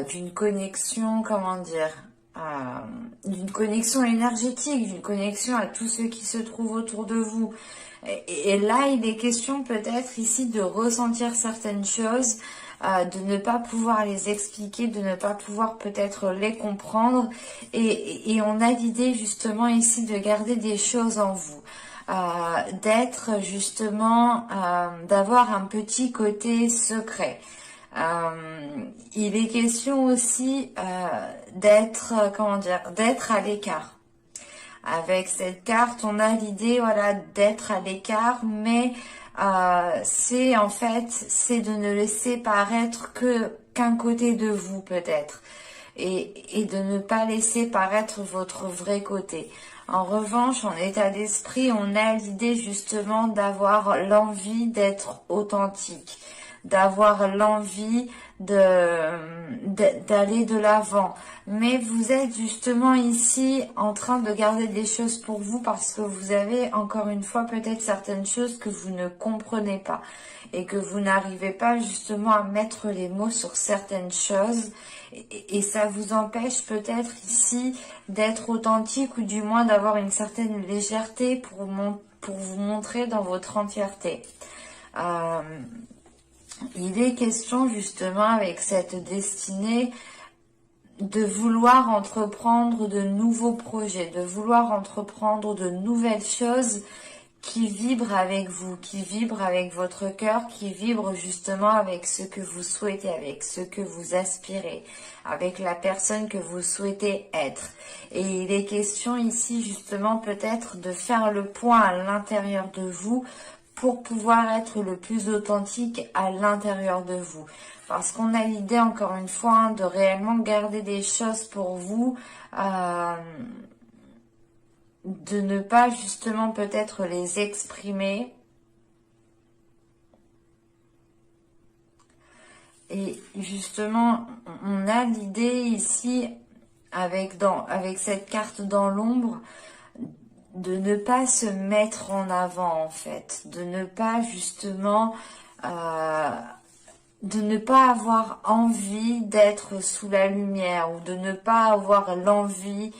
d'une connexion, comment dire, d'une connexion énergétique, d'une connexion à tous ceux qui se trouvent autour de vous. Et là, il est question peut-être ici de ressentir certaines choses, de ne pas pouvoir les expliquer, de ne pas pouvoir peut-être les comprendre. Et on a l'idée justement ici de garder des choses en vous. D'être justement, d'avoir un petit côté secret. Il est question aussi d'être, comment dire, d'être à l'écart. Avec cette carte, on a l'idée, voilà, d'être à l'écart, mais c'est en fait, c'est de ne laisser paraître qu'un côté de vous peut-être, et de ne pas laisser paraître votre vrai côté. En revanche, en état d'esprit, on a l'idée justement d'avoir l'envie d'être authentique, d'avoir l'envie d'aller de l'avant. Mais vous êtes justement ici en train de garder des choses pour vous parce que vous avez encore une fois peut-être certaines choses que vous ne comprenez pas et que vous n'arrivez pas justement à mettre les mots sur certaines choses et ça vous empêche peut-être ici d'être authentique ou du moins d'avoir une certaine légèreté pour vous montrer dans votre entièreté. Il est question justement avec cette destinée de vouloir entreprendre de nouveaux projets, de vouloir entreprendre de nouvelles choses qui vibrent avec vous, qui vibrent avec votre cœur, qui vibrent justement avec ce que vous souhaitez, avec ce que vous aspirez, avec la personne que vous souhaitez être. Et il est question ici justement peut-être de faire le point à l'intérieur de vous pour pouvoir être le plus authentique à l'intérieur de vous. Parce qu'on a l'idée, encore une fois, hein, de réellement garder des choses pour vous, de ne pas justement peut-être les exprimer. Et justement, on a l'idée ici, avec cette carte dans l'ombre, de ne pas se mettre en avant en fait, de ne pas justement, de ne pas avoir envie d'être sous la lumière ou de ne pas avoir l'envie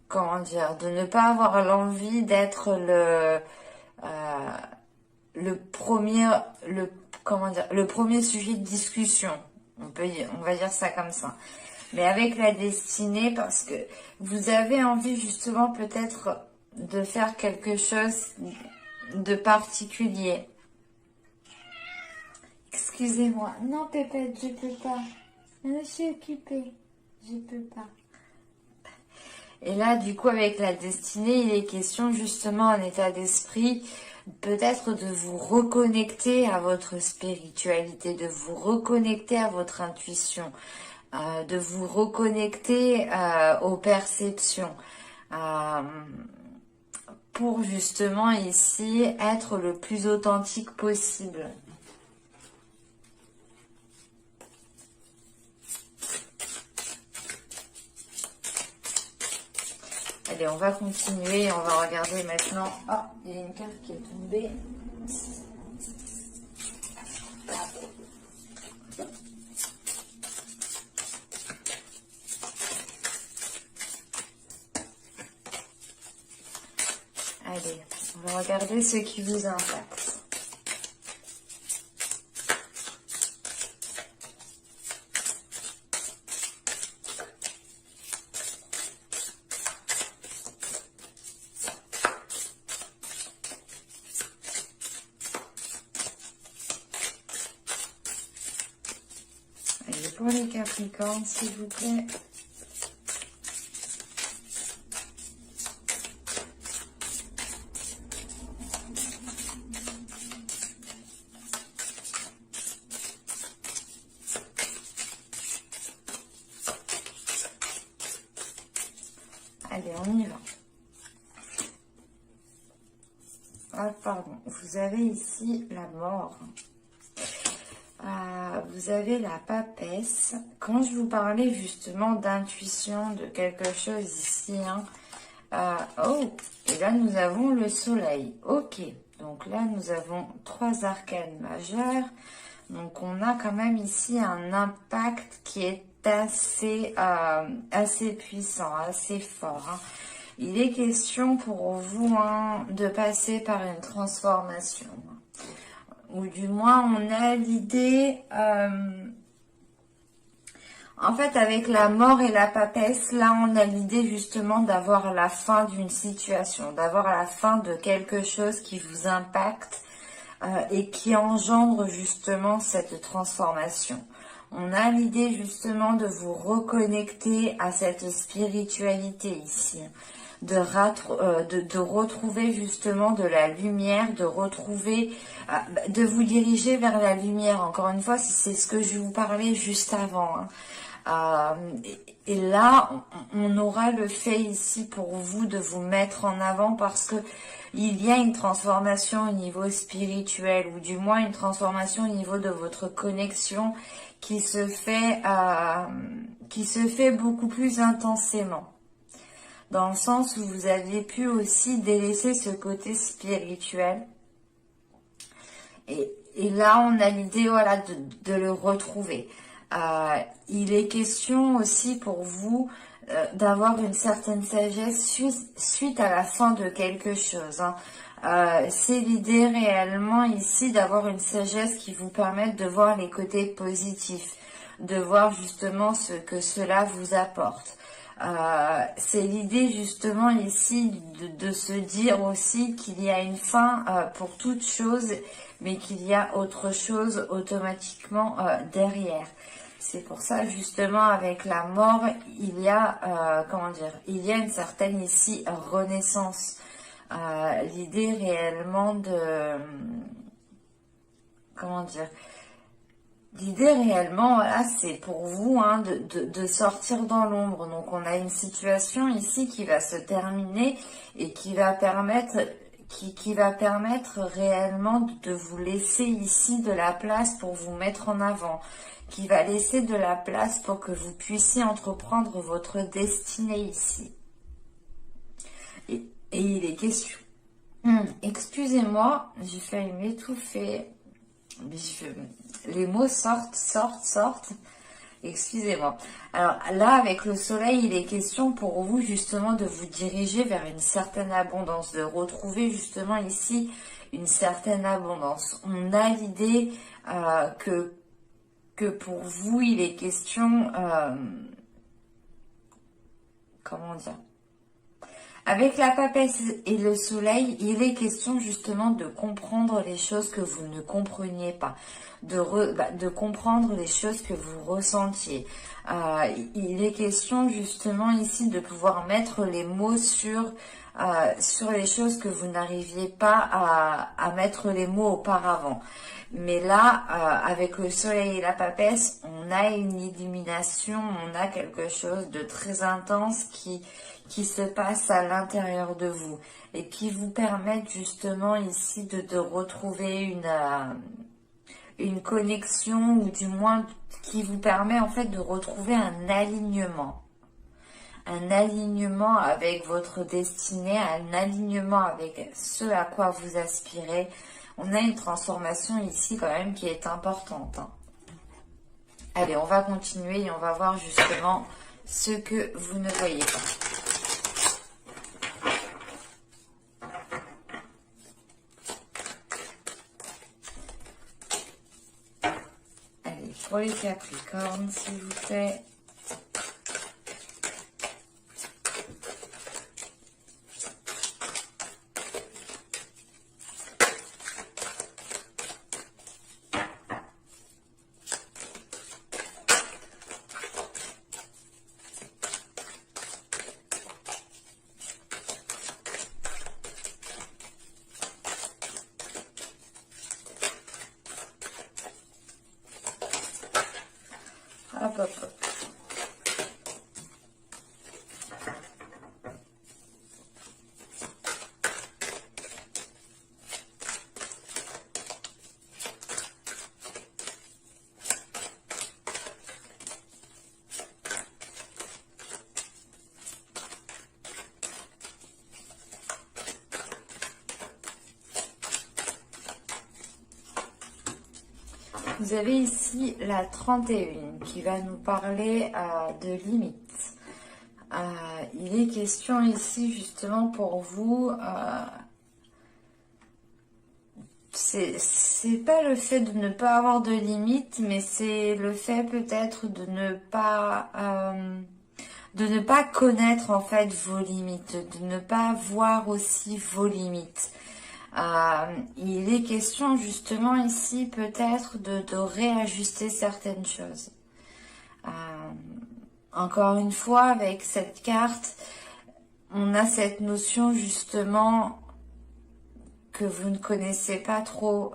comment dire, de ne pas avoir l'envie d'être le premier sujet de discussion. On va dire ça comme ça. Mais avec la destinée, parce que vous avez envie justement peut-être de faire quelque chose de particulier. Excusez-moi. Non, Pépette, je peux pas. Je suis occupée. Je peux pas. Et là, du coup, avec la destinée, il est question justement en état d'esprit, peut-être de vous reconnecter à votre spiritualité, de vous reconnecter à votre intuition, de vous reconnecter aux perceptions, pour justement ici être le plus authentique possible. Allez, on va continuer, on va regarder maintenant. Ah, il y a une carte qui est tombée. Allez, on va regarder ce qui vous impacte. Allez, pour les Capricornes, s'il vous plaît. Allez, on y va. Ah, pardon. Vous avez ici la mort. Vous avez la papesse. Quand je vous parlais justement d'intuition, de quelque chose ici, hein, oh, et là nous avons le soleil. Ok, donc là nous avons 3 arcanes majeures. Donc on a quand même ici un impact qui est assez puissant, assez fort, hein. Il est question pour vous, hein, de passer par une transformation. Ou du moins, on a l'idée... en fait, avec la mort et la papesse, là, on a l'idée justement d'avoir la fin d'une situation, d'avoir la fin de quelque chose qui vous impacte et qui engendre justement cette transformation. On a l'idée justement de vous reconnecter à cette spiritualité ici, de retrouver justement de la lumière, de retrouver, de vous diriger vers la lumière. Encore une fois, c'est ce que je vous parlais juste avant, hein. Et là, on aura le fait ici pour vous de vous mettre en avant parce que il y a une transformation au niveau spirituel, ou du moins une transformation au niveau de votre connexion qui se fait beaucoup plus intensément. Dans le sens où vous avez pu aussi délaisser ce côté spirituel. Et là, on a l'idée, voilà, de le retrouver. Il est question aussi pour vous d'avoir une certaine sagesse suite à la fin de quelque chose, hein. C'est l'idée réellement ici d'avoir une sagesse qui vous permette de voir les côtés positifs, de voir justement ce que cela vous apporte. C'est l'idée justement ici de se dire aussi qu'il y a une fin pour toute chose, mais qu'il y a autre chose automatiquement derrière. C'est pour ça justement avec la mort, il y a, comment dire, il y a une certaine ici renaissance. L'idée réellement de, comment dire, l'idée réellement, voilà, c'est pour vous, hein, de sortir dans l'ombre. Donc on a une situation ici qui va se terminer et qui va permettre, qui va permettre réellement de vous laisser ici de la place pour vous mettre en avant, qui va laisser de la place pour que vous puissiez entreprendre votre destinée ici. Et il est question. Excusez-moi, j'ai failli m'étouffer. Les mots sortent. Excusez-moi. Alors là, avec le soleil, il est question pour vous justement de vous diriger vers une certaine abondance, de retrouver justement ici une certaine abondance. On a l'idée que pour vous, il est question... comment dire ? Avec la papesse et le soleil, il est question justement de comprendre les choses que vous ne compreniez pas, de comprendre les choses que vous ressentiez. Il est question justement ici de pouvoir mettre les mots sur les choses que vous n'arriviez pas à mettre les mots auparavant. Mais là, avec le soleil et la papesse, on a une illumination, on a quelque chose de très intense qui se passe à l'intérieur de vous et qui vous permettent justement ici de retrouver une connexion, ou du moins qui vous permet en fait de retrouver un alignement avec votre destinée, un alignement avec ce à quoi vous aspirez. On a une transformation ici quand même qui est importante, hein. Allez, on va continuer et on va voir justement ce que vous ne voyez pas. Pour les Capricornes, s'il vous plaît. Hop, hop, hop. Vous avez ici la 31 qui va nous parler de limites. Il est question ici justement pour vous, c'est pas le fait de ne pas avoir de limites, mais c'est le fait peut-être de ne pas connaître en fait vos limites, de ne pas voir aussi vos limites. Il est question justement ici peut-être de réajuster certaines choses. Encore une fois, avec cette carte, on a cette notion justement que vous ne connaissez pas trop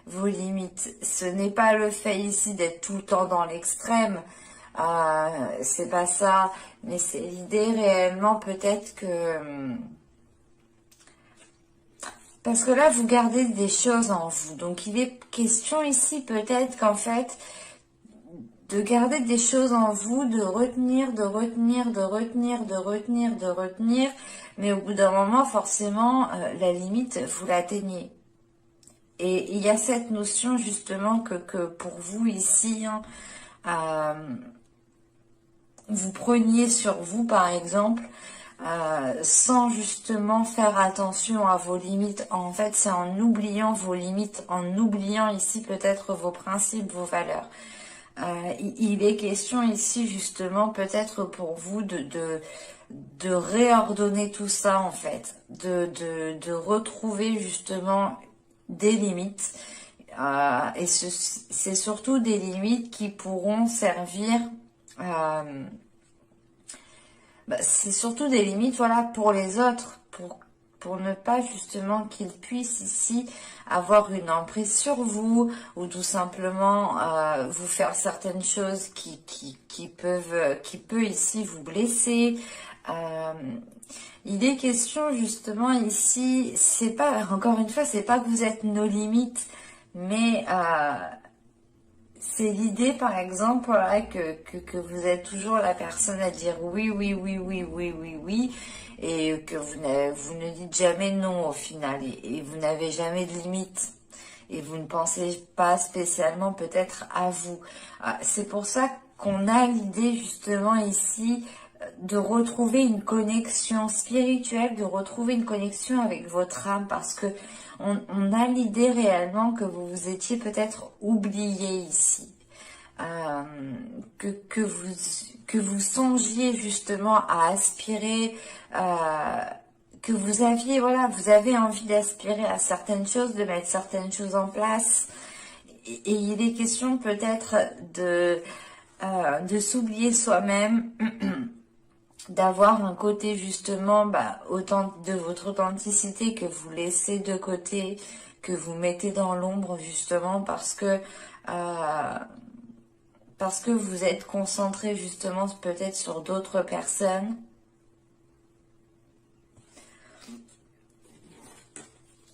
vos limites. Ce n'est pas le fait ici d'être tout le temps dans l'extrême, c'est pas ça, mais c'est l'idée réellement peut-être que... Parce que là, vous gardez des choses en vous. Donc, il est question ici peut-être qu'en fait, de garder des choses en vous, de retenir, de retenir, de retenir, de retenir, de retenir. Mais au bout d'un moment, forcément, la limite, vous l'atteignez. Et il y a cette notion justement que pour vous ici, hein, vous preniez sur vous par exemple, sans justement faire attention à vos limites. En fait, c'est en oubliant vos limites, en oubliant ici peut-être vos principes, vos valeurs. Il est question ici justement peut-être pour vous de réordonner tout ça en fait, de retrouver justement des limites. Et c'est surtout des limites qui pourront servir... c'est surtout des limites, voilà, pour les autres, pour ne pas justement qu'ils puissent ici avoir une emprise sur vous, ou tout simplement vous faire certaines choses qui peut ici vous blesser. Il est question justement ici, c'est pas, encore une fois, c'est pas que vous êtes nos limites, mais c'est l'idée, par exemple, voilà, que vous êtes toujours la personne à dire oui, oui, oui, oui, oui, oui, oui, et que vous ne dites jamais non au final, et vous n'avez jamais de limite, et vous ne pensez pas spécialement peut-être à vous. C'est pour ça qu'on a l'idée justement ici de retrouver une connexion spirituelle, de retrouver une connexion avec votre âme, parce que on a l'idée réellement que vous vous étiez peut-être oublié ici, que vous songiez justement à aspirer, que vous aviez, voilà, vous avez envie d'aspirer à certaines choses, de mettre certaines choses en place, et il est question peut-être de s'oublier soi-même, d'avoir un côté justement autant de votre authenticité que vous laissez de côté, que vous mettez dans l'ombre justement parce que vous êtes concentré justement peut-être sur d'autres personnes.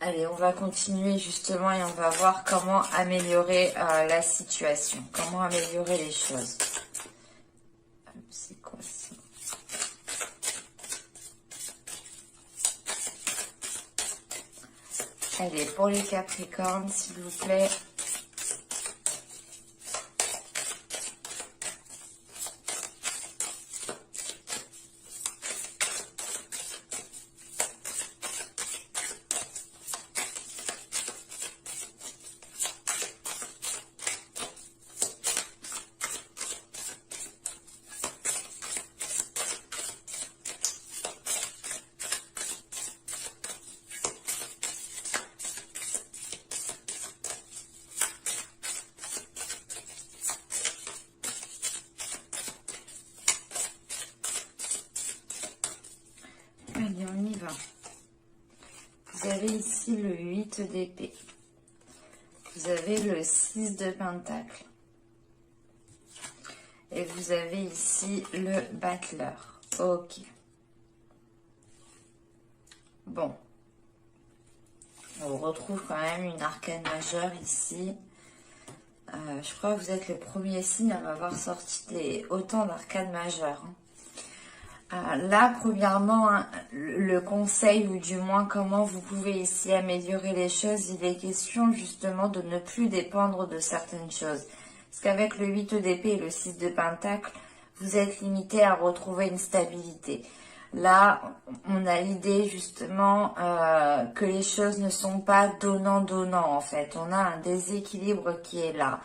Allez, on va continuer justement et on va voir comment améliorer la situation, comment améliorer les choses. C'est quoi ça? Allez, pour les Capricornes, s'il vous plaît. Allez, on y va. Vous avez ici le 8 d'épée. Vous avez le 6 de pentacle. Et vous avez ici le battleur. Ok. Bon. On retrouve quand même une arcane majeure ici. Je crois que vous êtes le premier signe à m'avoir sorti autant d'arcanes majeures. Là, premièrement, hein, le conseil, ou du moins comment vous pouvez ici améliorer les choses, il est question justement de ne plus dépendre de certaines choses. Parce qu'avec le 8 d'épée et le 6 de pentacle, vous êtes limité à retrouver une stabilité. Là, on a l'idée justement que les choses ne sont pas donnant-donnant en fait. On a un déséquilibre qui est là.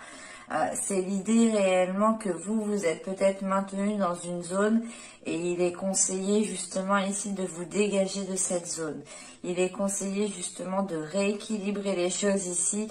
C'est l'idée réellement que vous êtes peut-être maintenu dans une zone et il est conseillé justement ici de vous dégager de cette zone. Il est conseillé justement de rééquilibrer les choses ici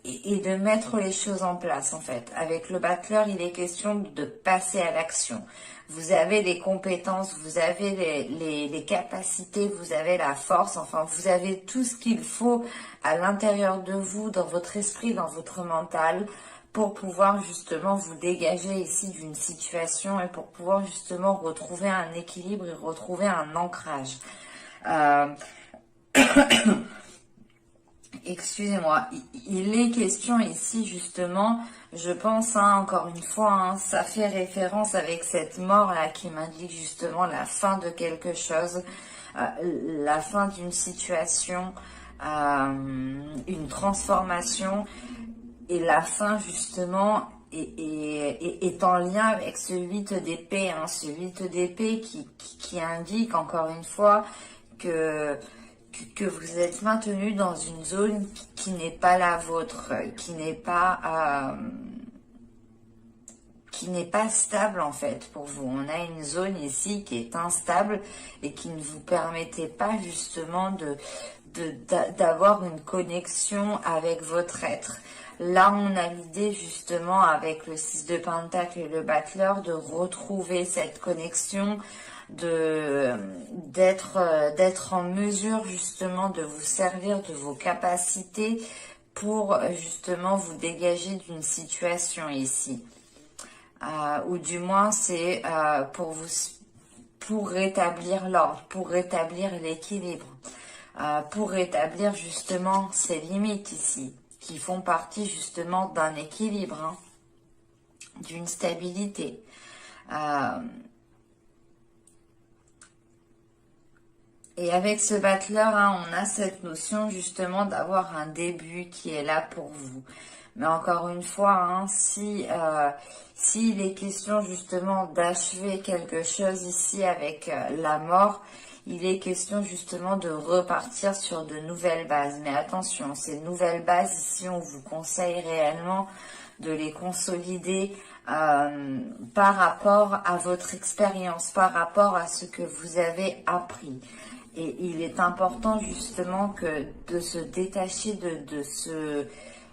et de mettre les choses en place en fait. Avec le battleur, il est question de passer à l'action. Vous avez les compétences, vous avez les capacités, vous avez la force, enfin vous avez tout ce qu'il faut à l'intérieur de vous, dans votre esprit, dans votre mental, pour pouvoir justement vous dégager ici d'une situation et pour pouvoir justement retrouver un équilibre et retrouver un ancrage. Excusez-moi, il est question ici justement, je pense, hein, encore une fois, hein, ça fait référence avec cette mort là qui m'indique justement la fin de quelque chose, la fin d'une situation, une transformation, et la fin justement est en lien avec ce 8 d'épée, hein, ce 8 d'épée qui indique encore une fois que vous êtes maintenu dans une zone qui n'est pas la vôtre, qui n'est pas stable en fait pour vous. On a une zone ici qui est instable et qui ne vous permettait pas justement d'avoir une connexion avec votre être. Là, on a l'idée justement avec le 6 de pentacle et le battleur de retrouver cette connexion, d'être en mesure justement de vous servir de vos capacités pour justement vous dégager d'une situation ici. Ou du moins c'est pour rétablir l'ordre, pour rétablir l'équilibre, pour rétablir justement ces limites ici, qui font partie justement d'un équilibre, hein, d'une stabilité. Et avec ce battleur, hein, on a cette notion justement d'avoir un début qui est là pour vous. Mais encore une fois, hein, s'il est question justement d'achever quelque chose ici avec la mort, il est question justement de repartir sur de nouvelles bases. Mais attention, ces nouvelles bases ici, on vous conseille réellement de les consolider par rapport à votre expérience, par rapport à ce que vous avez appris. Et il est important justement que de se détacher de ce...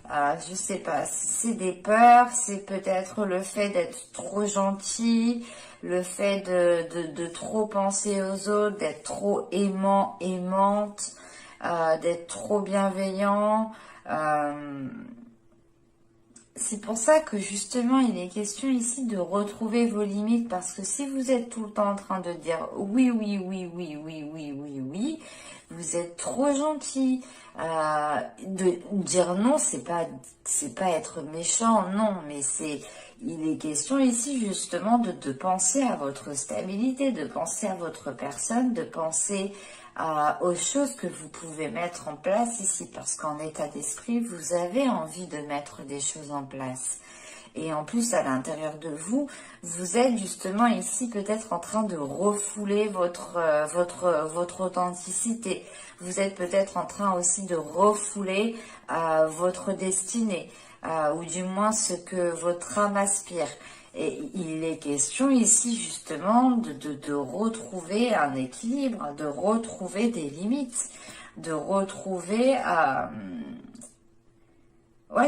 je sais pas, c'est des peurs, c'est peut-être le fait d'être trop gentil, le fait de trop penser aux autres, d'être trop aimant, aimante, d'être trop bienveillant. C'est pour ça que justement il est question ici de retrouver vos limites, parce que si vous êtes tout le temps en train de dire oui, oui, oui, oui, oui, oui, oui, oui, vous êtes trop gentil. De dire non, c'est pas être méchant, non, mais il est question ici justement de penser à votre stabilité, de penser à votre personne, de penser aux choses que vous pouvez mettre en place ici, parce qu'en état d'esprit, vous avez envie de mettre des choses en place. Et en plus, à l'intérieur de vous, vous êtes justement ici peut-être en train de refouler votre authenticité. Vous êtes peut-être en train aussi de refouler votre destinée, ou du moins ce que votre âme aspire. Et il est question ici justement de retrouver un équilibre, de retrouver des limites, de retrouver...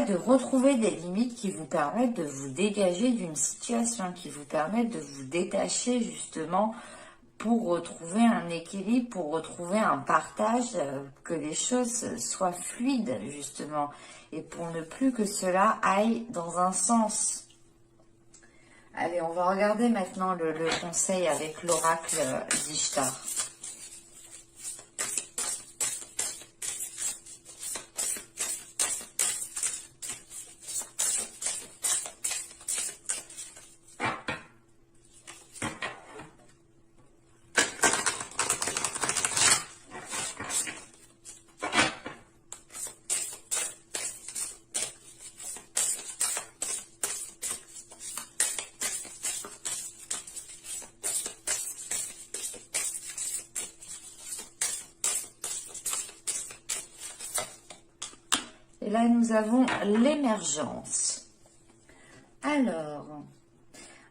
de retrouver des limites qui vous permettent de vous dégager d'une situation, qui vous permettent de vous détacher justement pour retrouver un équilibre, pour retrouver un partage, que les choses soient fluides justement, et pour ne plus que cela aille dans un sens. Allez, on va regarder maintenant le conseil avec l'oracle d'Ishtar. Et là, nous avons l'émergence. Alors,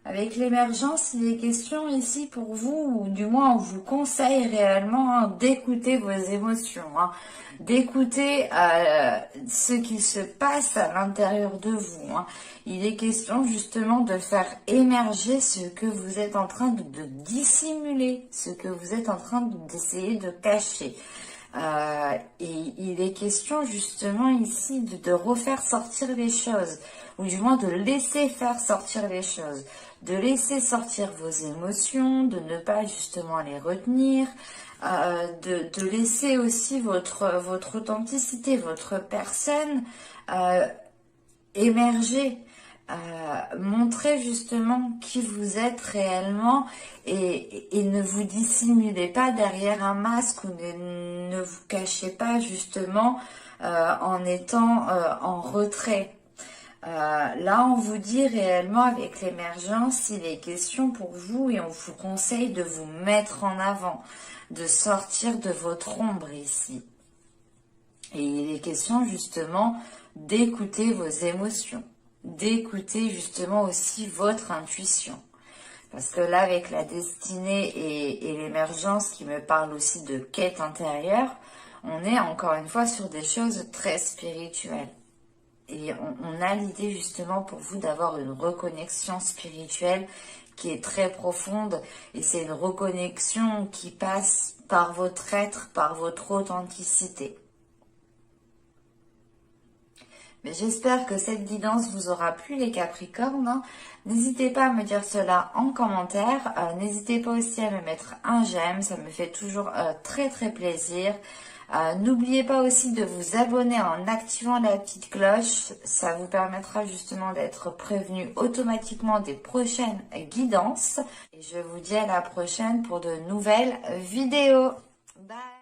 avec l'émergence, il est question ici pour vous, ou du moins on vous conseille réellement d'écouter vos émotions, d'écouter ce qui se passe à l'intérieur de vous. Il est question justement de faire émerger ce que vous êtes en train de dissimuler, ce que vous êtes en train d'essayer de cacher. Et il est question justement ici de refaire sortir les choses, ou du moins de laisser faire sortir les choses, de laisser sortir vos émotions, de ne pas justement les retenir, de laisser aussi votre authenticité, votre personne émerger. Montrez justement qui vous êtes réellement et ne vous dissimulez pas derrière un masque ou ne vous cachez pas justement en étant en retrait. Là, on vous dit réellement avec l'émergence, il est question pour vous et on vous conseille de vous mettre en avant, de sortir de votre ombre ici. Et il est question justement d'écouter vos émotions, d'écouter justement aussi votre intuition. Parce que là, avec la destinée et l'émergence qui me parle aussi de quête intérieure, on est encore une fois sur des choses très spirituelles. Et on a l'idée justement pour vous d'avoir une reconnexion spirituelle qui est très profonde. Et c'est une reconnexion qui passe par votre être, par votre authenticité. Mais j'espère que cette guidance vous aura plu les Capricornes. N'hésitez pas à me dire cela en commentaire. N'hésitez pas aussi à me mettre un j'aime, ça me fait toujours très très plaisir. N'oubliez pas aussi de vous abonner en activant la petite cloche. Ça vous permettra justement d'être prévenu automatiquement des prochaines guidances. Et je vous dis à la prochaine pour de nouvelles vidéos. Bye!